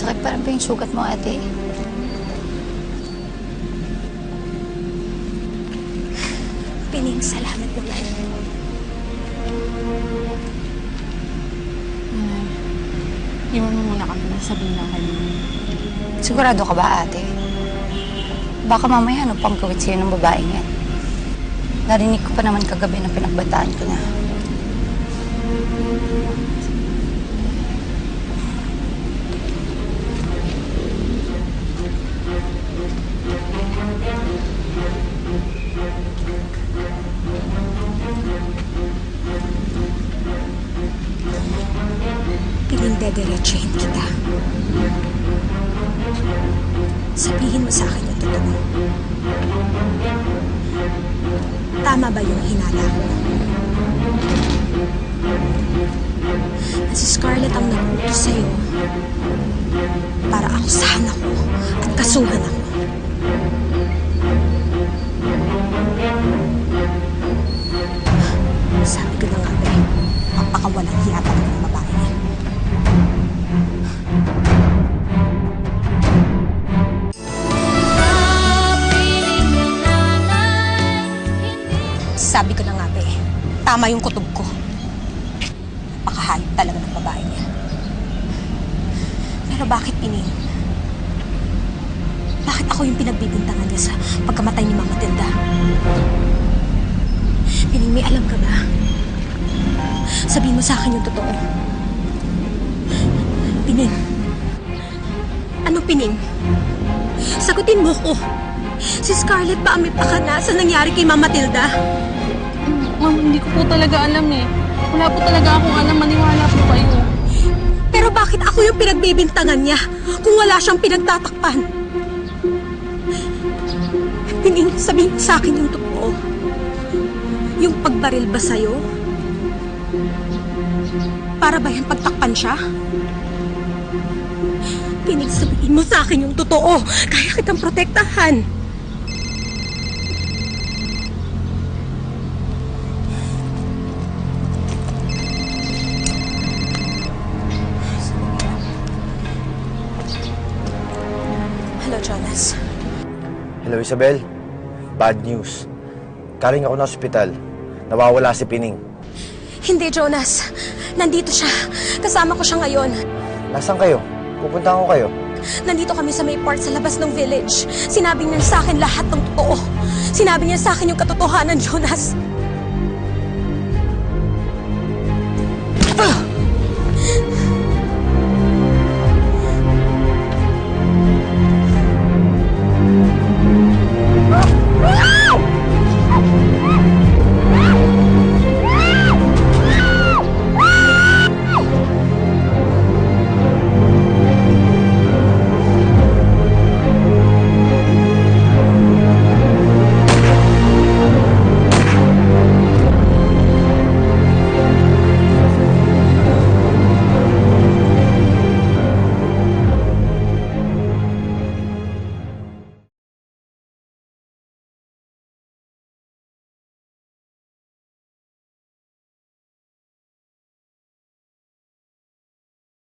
Masakit pa rin ba yung sugat mo, ate? Pining, salamat naman. Iwan mo muna kami na sabihin ng kanya. Sigurado ka ba, ate? Baka mamaya ano pang gawin sa'yo ng babaeng yan. Narinig ko pa naman kagabi na pinagbantaan ko na. Piling, dederechehin kita. Sabihin mo sa akin yung totoo. Tama ba yung hinala ko? Na si Scarlett ang nag-utos sa'yo para akusahan ako at kasuhan ako. Sabi ko na nga ba, papakawalang hiya talaga ng babae niya. Sabi ko na nga ba, tama yung kutob ko. Pakahayop talaga ng babae niya. Pero bakit Pining? Bakit ako yung pinagbibintangan niya sa pagkamatay ni Mama Tilda? Pining, may alam ka ba? Sabihin mo sa akin yung totoo. Pining. Ano, Pining? Sagutin mo ko. Si Scarlett ba ang may pakana sa nangyari kay Mama Tilda? Ma'am, hindi ko po talaga alam eh. Wala po talaga akong alam. Maniwala po kayo. Pero bakit ako yung pinagbibintangan niya kung wala siyang pinagtatakpan? Pining, sabihin mo sa akin yung totoo. Yung pagbaril ba sa'yo? Para ba yan pagtakpan siya? Pining, sabihin mo sa akin yung totoo. Kaya kitang protektahan. Hello, Jonas. Hello, Isabel. Bad news. Galing ako ng ospital. Nawawala si Pining. Hindi, Jonas. Nandito siya. Kasama ko siya ngayon. Nasaan kayo? Pupuntahan ko kayo. Nandito kami sa may part sa labas ng village. Sinabi niya sa akin lahat ng totoo. Sinabi niya sa akin yung katotohanan, Jonas.